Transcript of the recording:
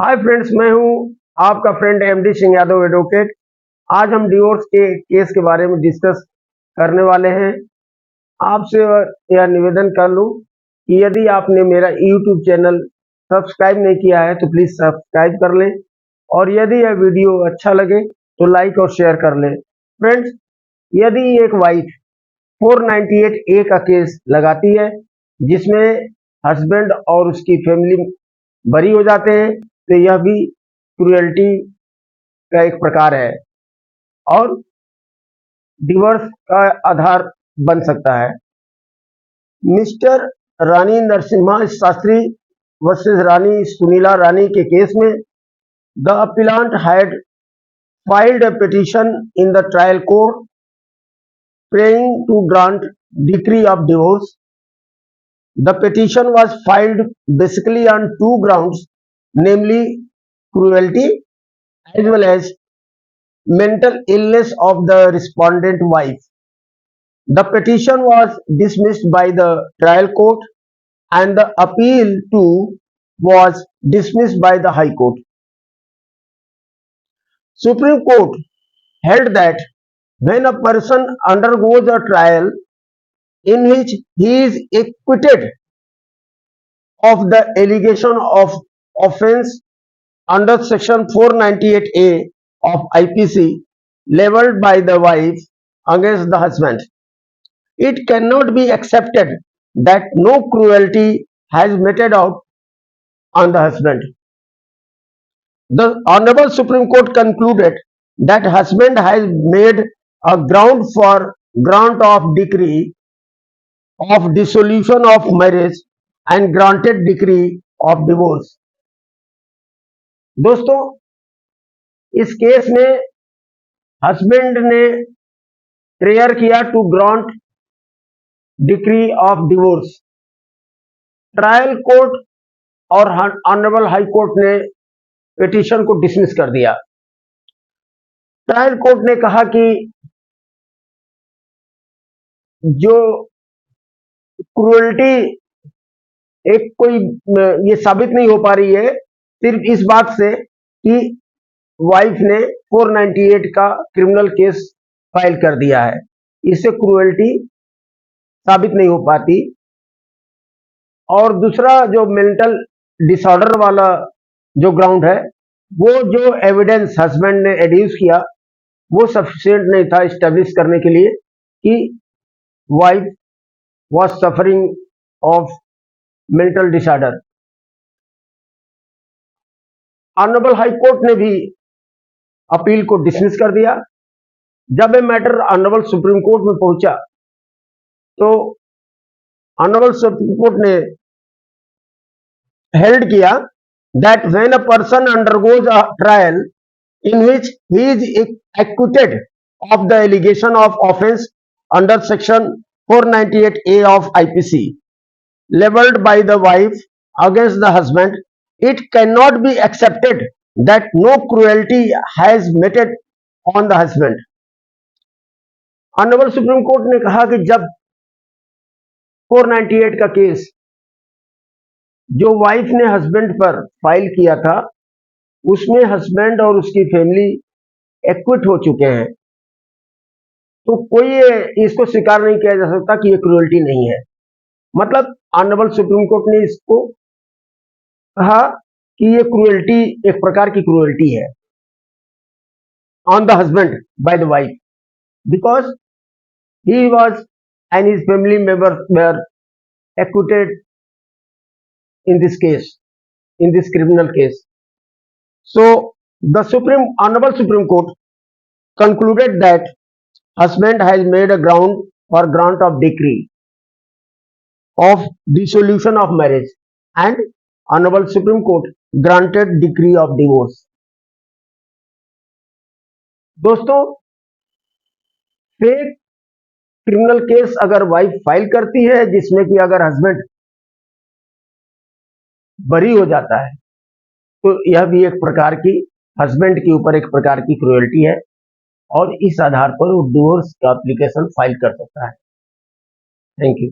Hi friends, मैं हूं आपका friend MD Singh Yadav advocate. आज हम डिवोर्स के केस के बारे में डिस्कस करने वाले हैं। आपसे यह निवेदन कर लूं कि यदि आपने मेरा यूट्यूब चैनल सब्सक्राइब नहीं किया है तो प्लीज सब्सक्राइब कर लें, और यदि यह वीडियो अच्छा लगे तो लाइक और शेयर कर लें। फ्रेंड्स, यदि एक वाइफ 498A का केस लगाती है जिसमें हस्बैंड और उसकी फैमिली बरी हो जाते हैं, तो यह भी क्रुएल्टी का एक प्रकार है और डिवोर्स का आधार बन सकता है। मिस्टर रानी नरसिम्हा शास्त्री वर्सेस रानी सुनीला रानी के केस में the appellant had filed a petition in the trial court praying to grant decree of divorce. The petition was filed basically on two grounds, namely cruelty as well as mental illness of the respondent wife. The petition was dismissed by the trial court and the appeal too was dismissed by the High Court. Supreme Court held that when a person undergoes a trial in which he is acquitted of the allegation of offense under section 498A of IPC leveled by the wife against the husband, it cannot be accepted that no cruelty has meted out on the husband. The Honorable Supreme Court concluded that husband has made a ground for grant of decree of dissolution of marriage and granted decree of divorce. दोस्तों, इस case में husband ने prayer किया to grant decree of divorce. Trial court और honourable high court ने petition को dismiss कर दिया। ट्रायल कोर्ट ने कहा कि जो क्रूएल्टी एक कोई ये साबित नहीं हो पा रही है सिर्फ इस बात से कि वाइफ ने 498 का क्रिमिनल केस फाइल कर दिया है, इससे क्रूएल्टी साबित नहीं हो पाती। और दूसरा जो मेंटल डिसऑर्डर वाला जो ग्राउंड है, वो जो एविडेंस हस्बैंड ने एड्यूस किया वो सफिशिएंट नहीं था एस्टेब्लिश करने के लिए कि wife was suffering of mental disorder. Honourable high court ने भी अपील को डिसमिस कर दिया। जब ये मैटर ऑनरेबल सुप्रीम कोर्ट में पहुंचा तो ऑनरेबल सुप्रीम कोर्ट ने हेल्ड किया that when a person undergoes a trial in which he is acquitted of the allegation of offense under section 498A of IPC leveled by the wife against the husband, it cannot be accepted that no cruelty has meted on the husband. Honorable Supreme Court ने कहा कि जब 498 का case जो wife ने husband पर file किया था उसमें हस्बैंड और उसकी फैमिली एक्विट हो चुके हैं, तो कोई इसको स्वीकार नहीं किया जा सकता कि ये क्रूएल्टी नहीं है। मतलब ऑनरेबल सुप्रीम कोर्ट ने इसको कहा कि ये क्रूएल्टी एक प्रकार की क्रूएल्टी है on the husband by the wife, because he was and his family members were acquitted in this case, in this criminal case. So the Honorable Supreme Court concluded that husband has made a ground for grant of decree of dissolution of marriage and Honorable Supreme Court granted decree of divorce. दोस्तों, fake criminal case अगर wife file करती है जिसमें कि अगर husband बरी हो जाता है तो यह भी एक प्रकार की हस्बैंड के ऊपर एक प्रकार की क्रूएल्टी है और इस आधार पर वो डिवोर्स का एप्लीकेशन फाइल कर सकता है। Thank you.